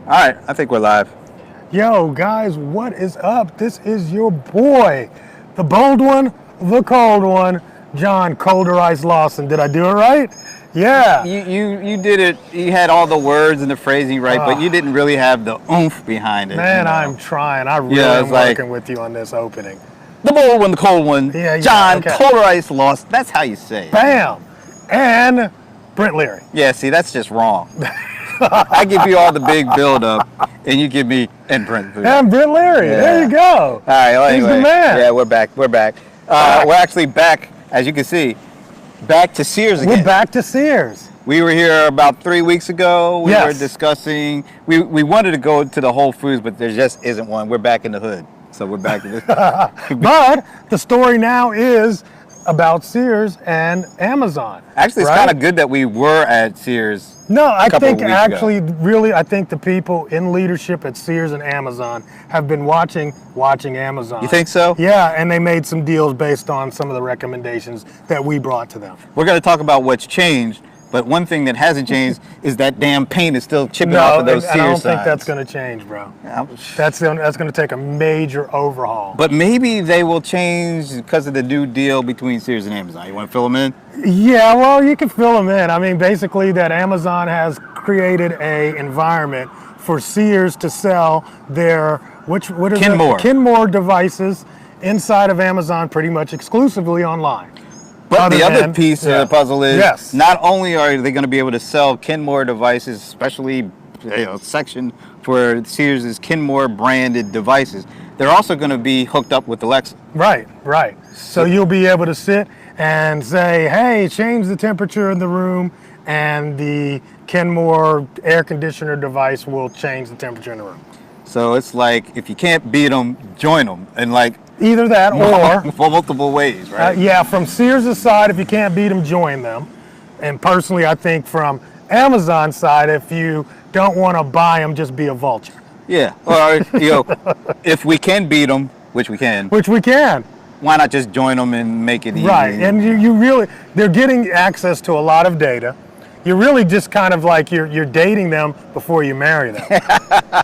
All right, I think we're live. Yo, guys, what is up? This is your boy, the bold one, the cold one, John Colder Ice Lawson. Did I do it right? Yeah. You did it. You had all the words and the phrasing right, but you didn't really have the oomph behind it. Man, I'm trying. I really Yeah, am it's like working with you on this opening. the bold one, the cold one. Yeah, John okay. Colder Ice lost. That's how you say it. Bam! And Brent Leary. Yeah, see, that's just wrong. I give you all the big build up, and you give me and Brent. And Brent Leary. Yeah. There you go. All right. Well, He's anyway, the man. yeah, we're back. We're back. We're actually back, as you can see, back to Sears again. We're back to Sears. We were here about 3 weeks ago. We Yes. were discussing. We wanted to go to the Whole Foods, but there just isn't one. We're back in the hood, so we're back to this. But the story now is about Sears and Amazon. Actually, it's right? kind of good that we were at Sears. No, I couple think of weeks actually, really, I think the people in leadership at Sears and Amazon have been watching Amazon. You think so? Yeah, and they made some deals based on some of the recommendations that we brought to them. We're going to talk about what's changed, but one thing that hasn't changed is that damn paint is still chipping off of those and I don't Sears think signs. that's going to change, bro. Yeah. That's going to take a major overhaul. But maybe they will change because of the new deal between Sears and Amazon. You want to fill them in? Yeah, well, you can fill them in. I mean, basically, that Amazon has created a environment for Sears to sell their what is Kenmore. it? Kenmore devices inside of Amazon, pretty much exclusively online. But the other piece of the puzzle is Yes. not only are they going to be able to sell Kenmore devices, especially section for Sears' Kenmore branded devices, they're also going to be hooked up with Alexa. Right, right. So you'll be able to sit and say, hey, change the temperature in the room, and the Kenmore air conditioner device will change the temperature in the room. So it's like, if you can't beat them, join them, and like Either that or for multiple ways, right? yeah, from Sears' side, if you can't beat them, join them. And personally, I think from Amazon's side, if you don't want to buy them, just be a vulture. Yeah. Or if we can beat them, which we can, Which we can. why not just join them and make it easy? Right. And you really, they're getting access to a lot of data. You're really just kind of like you're dating them before you marry them.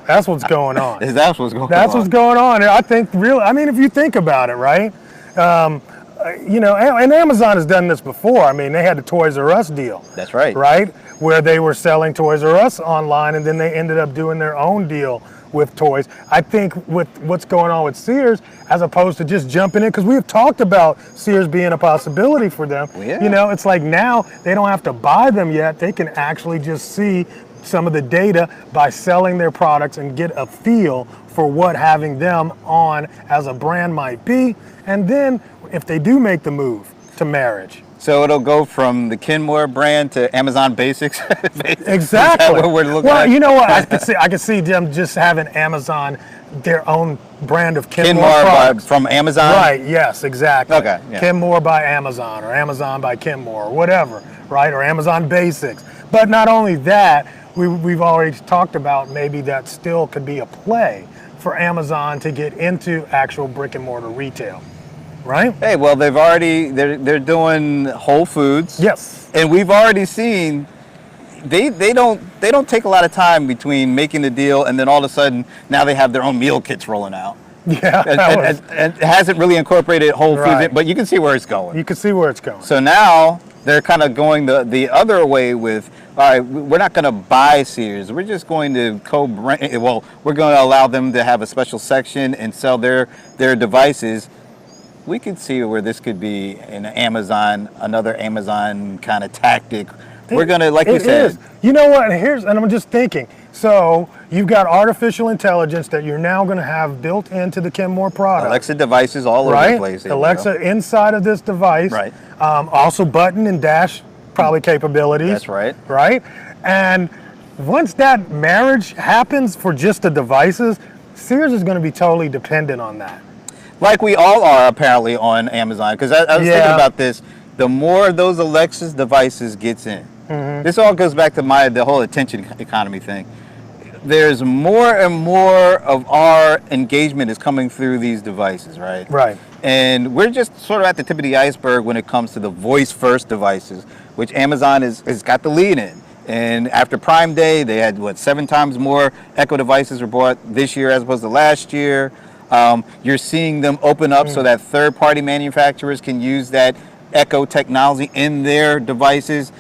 That's what's going on. Is that what's going on? That's what's going on. I think really, I mean, if you think about it, right? And Amazon has done this before. I mean, they had the Toys R Us deal. That's right. Right? Where they were selling Toys R Us online, and then they ended up doing their own deal with toys. I think with what's going on with Sears, as opposed to just jumping in, because we have talked about Sears being a possibility for them. Yeah. You know, it's like now they don't have to buy them yet. They can actually just see some of the data by selling their products and get a feel for what having them on as a brand might be. And then if they do make the move to marriage. So it'll go from the Kenmore brand to Amazon Basics. Exactly. Is that what we're looking well, at? you know what? I could see them just having Amazon, their own brand of Kenmore products. From Amazon? Right, yes, exactly. Okay, yeah. Kenmore by Amazon, or Amazon by Kenmore, or whatever, right? Or Amazon Basics. But not only that, we've already talked about maybe that still could be a play for Amazon to get into actual brick and mortar retail, right? Hey, well, they're doing Whole Foods. Yes. And we've already seen they don't take a lot of time between making the deal and then all of a sudden now they have their own meal kits rolling out. Yeah. And it hasn't really incorporated Whole Foods, Right. but you can see where it's going. You can see where it's going. So now they're kind of going the other way with, all right, we're not going to buy Sears. We're just going to co-brand. Well, we're going to allow them to have a special section and sell their devices. We could see where this could be another Amazon kind of tactic. We're going to, like you said. Is. You know what? And I'm just thinking. So you've got artificial intelligence that you're now going to have built into the Kenmore product. Alexa devices all over the place. Alexa inside of this device. Right. Also button and dash probably capabilities. That's right. Right. And once that marriage happens for just the devices, Sears is going to be totally dependent on that. Like we all are apparently on Amazon. Because I was thinking about this. The more those Alexa devices gets in, this all goes back to the whole attention economy thing. There's more and more of our engagement is coming through these devices, right? Right. And we're just sort of at the tip of the iceberg when it comes to the voice-first devices, which Amazon has got the lead in. And after Prime Day, they had, what, 7 times more Echo devices were bought this year as opposed to last year. You're seeing them open up so that third-party manufacturers can use that Echo technology in their devices,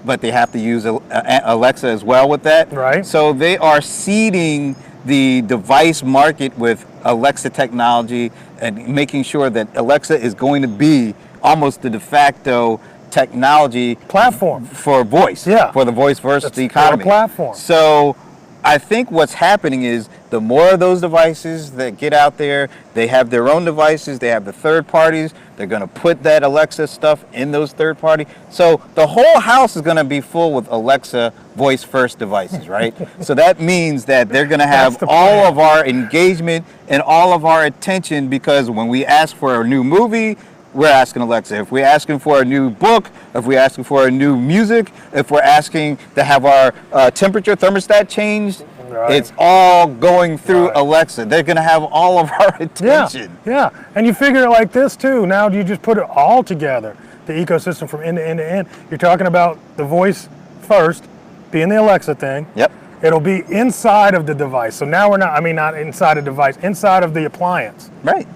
but they have to use Alexa as well with that. Right. So they are seeding the device market with Alexa technology and making sure that Alexa is going to be almost the de facto technology Platform. for voice, Yeah. for the voice versus the It's for a economy. platform. So I think what's happening is the more of those devices that get out there, they have their own devices, they have the third parties, they're going to put that Alexa stuff in those third party. So the whole house is going to be full with Alexa voice first devices, right? So that means that they're going to have the all plan. of our engagement and all of our attention, because when we ask for a new movie, we're asking Alexa. If we're asking for a new book, if we're asking for a new music, if we're asking to have our temperature thermostat changed, Right. it's all going through Right. Alexa. They're going to have all of our attention. Yeah. And you figure it like this too. Now you just put it all together, the ecosystem from end to end to end. You're talking about the voice first, being the Alexa thing. Yep. It'll be inside of the device. So now we're not inside a device, inside of the appliance. Right.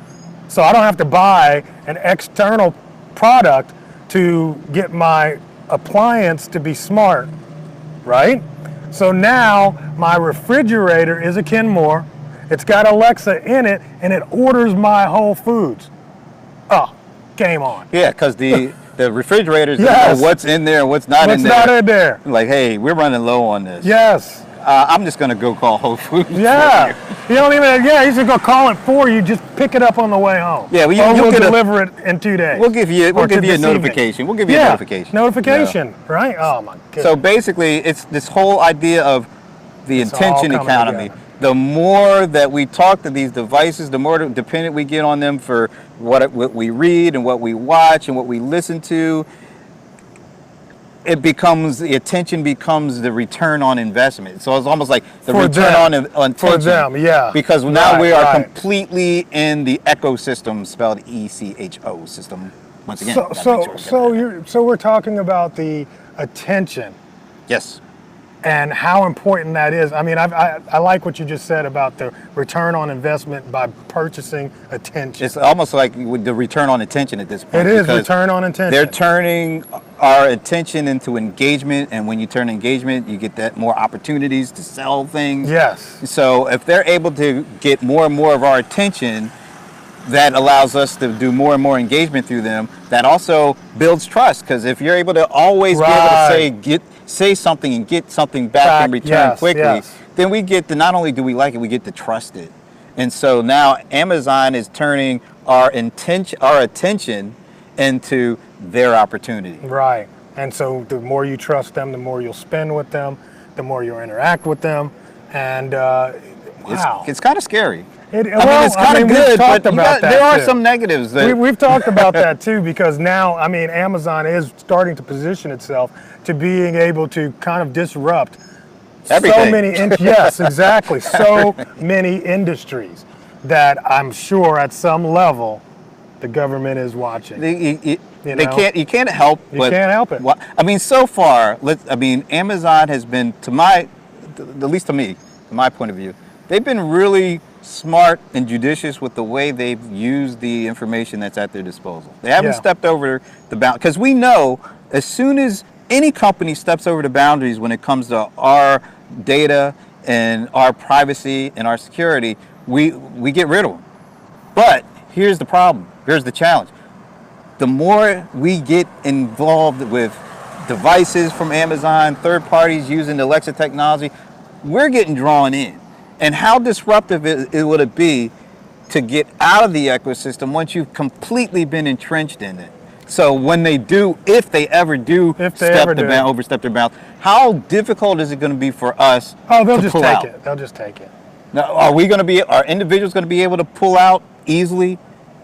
So I don't have to buy an external product to get my appliance to be smart, right? So now my refrigerator is a Kenmore. It's got Alexa in it, and it orders my Whole Foods. Oh, game on. Yeah, because the refrigerators Yes. know what's in there and what's not What's in there. not in there? Like, hey, we're running low on this. Yes. I'm just going to go call Whole Foods. Yeah. You don't even. Yeah, you should go call it for you. Just pick it up on the way home. Yeah, well, or you'll we'll get deliver it in 2 days. We'll give you Or a this evening. notification. We'll give you a Yeah, notification. notification, right? Oh my goodness. So basically, it's this whole idea of the It's all intention coming economy. together. The more that we talk to these devices, the more dependent we get on them for what we read and what we watch and what we listen to. The attention becomes the return on investment. So it's almost like the For return them. on attention. For them, yeah. Because now Right, we are right. completely in the ecosystem, spelled ECHO system. Once again. gotta make sure we get that. So we're talking about the attention Yes. and how important that is. I mean, I like what you just said about the return on investment by purchasing attention. It's almost like with the return on attention at this point. It is because return on attention. They're turning our attention into engagement, and when you turn engagement, you get that more opportunities to sell things. Yes. So if they're able to get more and more of our attention, that allows us to do more and more engagement through them. That also builds trust, because if you're able to always be able to say something and get something back in return yes, quickly, yes. then we get to, not only do we like it, we get to trust it. And so now Amazon is turning our attention into their opportunity. Right. And so the more you trust them, the more you'll spend with them, the more you'll interact with them. And wow. It's kind of scary. It's kind of we've good, talked but about that there are too. some negatives. That, We've talked about that too, because now, I mean, Amazon is starting to position itself to being able to kind of disrupt Everything. so many, yes, exactly, so many industries that I'm sure at some level the government is watching. you can't help. You can't help it. I mean, so far, Amazon has been, at least to me, from my point of view, they've been really smart and judicious with the way they've used the information that's at their disposal. They haven't stepped over the bound, because we know as soon as any company steps over the boundaries when it comes to our data and our privacy and our security, we get rid of them. But here's the problem. Here's the challenge. The more we get involved with devices from Amazon, third parties using the Alexa technology, we're getting drawn in. And how disruptive would it be to get out of the ecosystem once you've completely been entrenched in it? So when they do, if they ever do overstep their bounds, how difficult is it going to be for us they'll to just pull take out? it. They'll just take it. Now, are individuals going to be able to pull out easily?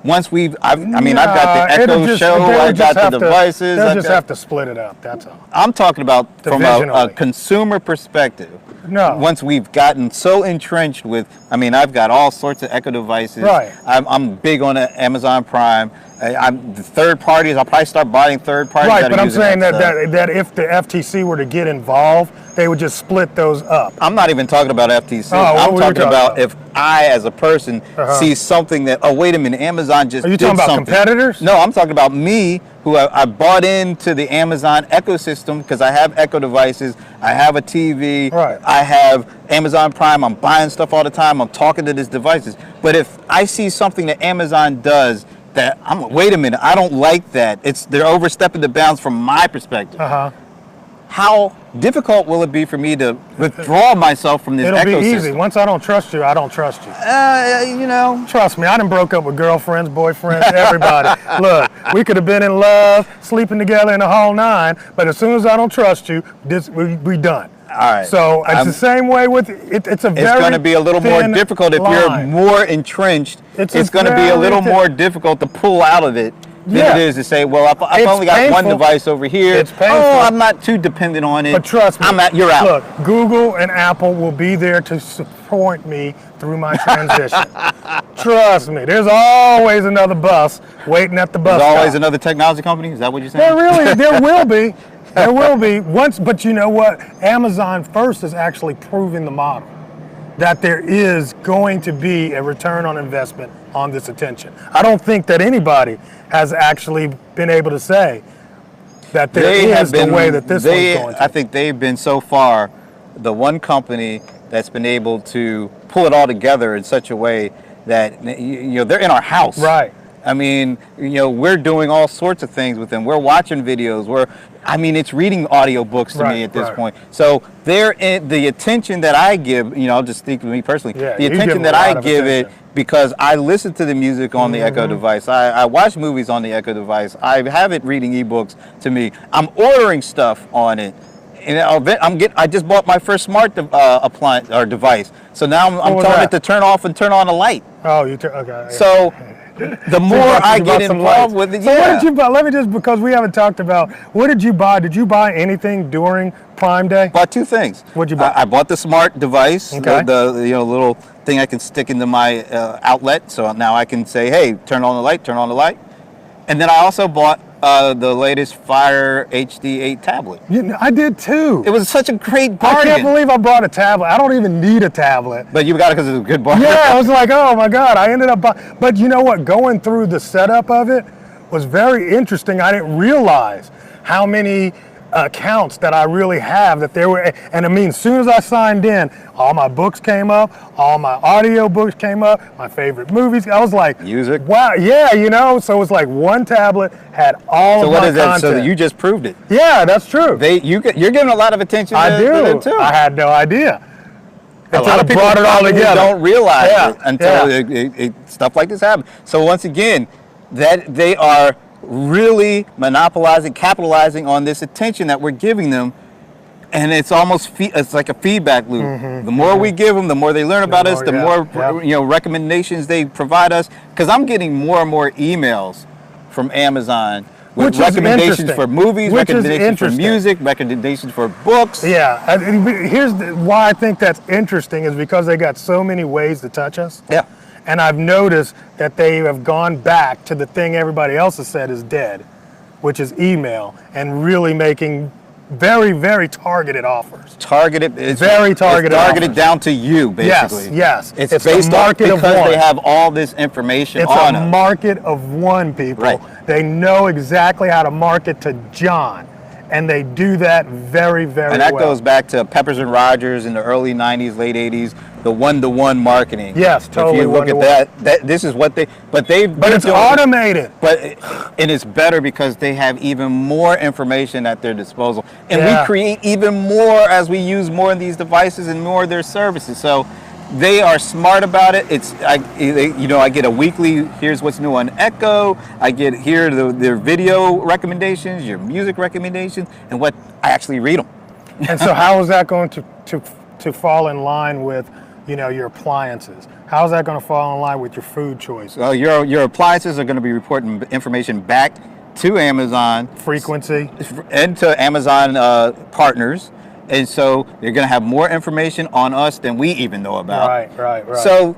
Once I've got the Echo Show, I've got the devices. They'll just have to split it up, that's all. I'm talking about from a Divisionally. consumer perspective. No. Once we've gotten so entrenched with, I mean, I've got all sorts of Echo devices. Right. I'm big on Amazon Prime. I'm the third parties. I'll probably start buying third parties. Right, but I'm saying that if the FTC were to get involved, they would just split those up. I'm not even talking about FTC. Oh, I'm talking about if I, as a person, see something that, oh, wait a minute, Amazon just Are you did talking about something. competitors? No, I'm talking about me, who I bought into the Amazon ecosystem because I have Echo devices, I have a TV, Right. I have Amazon Prime, I'm buying stuff all the time, I'm talking to these devices. But if I see something that Amazon does that, wait a minute, I don't like that. They're overstepping the bounds from my perspective. How difficult will it be for me to withdraw myself from this ecosystem? It'll be easy. Once I don't trust you, I don't trust you. You know. Trust me, I done broke up with girlfriends, boyfriends, everybody. Look, we could have been in love, sleeping together in the whole nine, but as soon as I don't trust you, we done. All right. So it's the same way with it. It's going to be a little more difficult if you're more entrenched. It's going to be a little more difficult to pull out of it than it is to say, well, I've only got one device over here. It's painful. Oh, I'm not too dependent on it. But trust me, you're out. Look, Google and Apple will be there to support me through my transition. Trust me, there's always another bus waiting at the bus There's always stop. another technology company? Is that what you're saying? There will be. There will be once, but you know what? Amazon first is actually proving the model that there is going to be a return on investment on this attention. I don't think that anybody has actually been able to say that there is the way that this one's going to. I think they've been so far the one company that's been able to pull it all together in such a way that they're in our house. Right. I mean, we're doing all sorts of things with them. We're watching videos. It's reading audiobooks to me at this point. So the attention that I give, I'll just speak to me personally. Yeah, the attention that I give it because I listen to the music on the Echo device. I watch movies on the Echo device. I have it reading ebooks to me. I'm ordering stuff on it. And I just bought my first smart appliance or device. So now I'm telling it to turn off and turn on a light. Oh, okay. So the more I get involved with it, So what did you buy? Let me just, because we haven't talked about, what did you buy? Did you buy anything during Prime Day? Bought two things. What'd you buy? I bought the smart device, Okay. the little thing I can stick into my outlet. So now I can say, hey, turn on the light, turn on the light. And then I also bought the latest Fire HD 8 tablet. I did too. It was such a great bargain. I can't believe I bought a tablet. I don't even need a tablet. But you got it because it was a good bargain. Yeah, I was like, oh my God, I ended up buying. But you know what? Going through the setup of it was very interesting. I didn't realize how many accounts that I really have that there were. And I mean, as soon as I signed in, all my books came up, all my audio books came up, my favorite movies. I was like, music. Wow, yeah, so it was like one tablet had all of my content. So what is that? So you just proved it. Yeah, that's true. You're giving a lot of attention to them too. I had no idea. A lot of people brought it all together. Don't realize it until stuff like this happens. So once again, that they are really capitalizing on this attention that we're giving them, and it's almost it's like a feedback loop. The more we give them, the more they learn about us, the more recommendations they provide us. Because I'm getting more and more emails from Amazon with recommendations for movies, recommendations for music, recommendations for books. Yeah, here's why I think that's interesting is because they got so many ways to touch us. Yeah. And I've noticed that they have gone back to the thing everybody else has said is dead, which is email, and really making very, very targeted offers. Targeted down to you, basically. Yes. It's based on because they have all this information on us. It's a market of one, people. Right. They know exactly how to market to John, and they do that very, very well. And that goes back to Peppers and Rogers in the early 90s, late 80s, the one-to-one marketing. Yes, totally. If you look at that, this is what but it's automated. And it's better because they have even more information at their disposal. And we create even more as we use more of these devices and more of their services. So they are smart about it. I get a weekly, here's what's new on Echo. I get their video recommendations, your music recommendations, and what I actually read them. And so how is that going to fall in line with your appliances? How is that going to fall in line with your food choices? Well, your appliances are going to be reporting information back to Amazon frequency and to Amazon partners, And so they're going to have more information on us than we even know about. Right. So,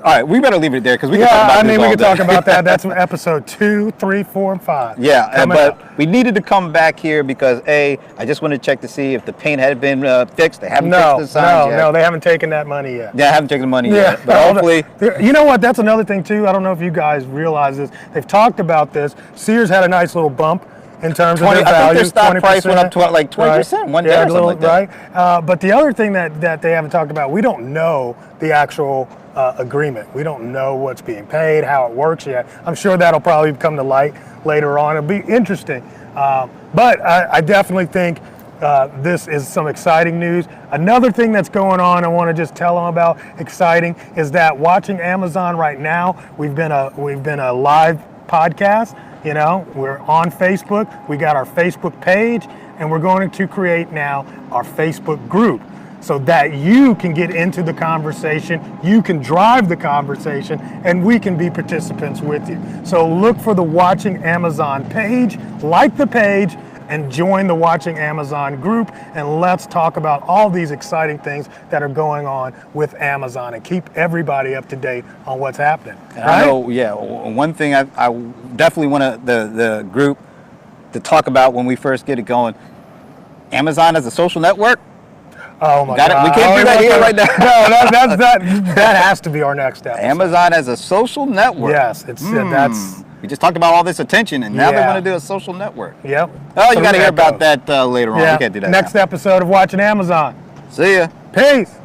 all right, we better leave it there because we can talk Yeah, about I this mean, we all can day. talk about that. That's episode 2, 3, 4, and 5. Yeah, Coming but up. we needed to come back here because I just wanted to check to see if the paint had been fixed. They haven't fixed the signs yet. No, they haven't taken that money yet. Yeah, I haven't taken the money yet. But hopefully, You know what? That's another thing too. I don't know if you guys realize this. They've talked about this. Sears had a nice little bump in terms of their value. I think their stock price went up to like 20% one day or something like that. Right. But the other thing that they haven't talked about, we don't know the actual agreement. We don't know what's being paid, how it works yet. I'm sure that'll probably come to light later on. It'll be interesting. But I definitely think this is some exciting news. Another thing that's going on, I want to just tell them about exciting, is that watching Amazon right now, we've been a live podcast. You know, we're on Facebook. We got our Facebook page, and we're going to create now our Facebook group, so that you can get into the conversation, you can drive the conversation, and we can be participants with you. So look for the Watching Amazon page, like the page, and join the Watching Amazon group, and let's talk about all these exciting things that are going on with Amazon and keep everybody up to date on what's happening. Right? I know, yeah, one thing I definitely want the group to talk about when we first get it going, Amazon as a social network. Oh my God. We can't do that here right now. No, that has to be our next episode. Amazon as a social network. Yes, that's. We just talked about all this attention, and now they're Yeah. going to do a social network. Yep. Oh, you got to hear about that later on. Yeah. We can't do that Next now. episode of Watching Amazon. See ya. Peace.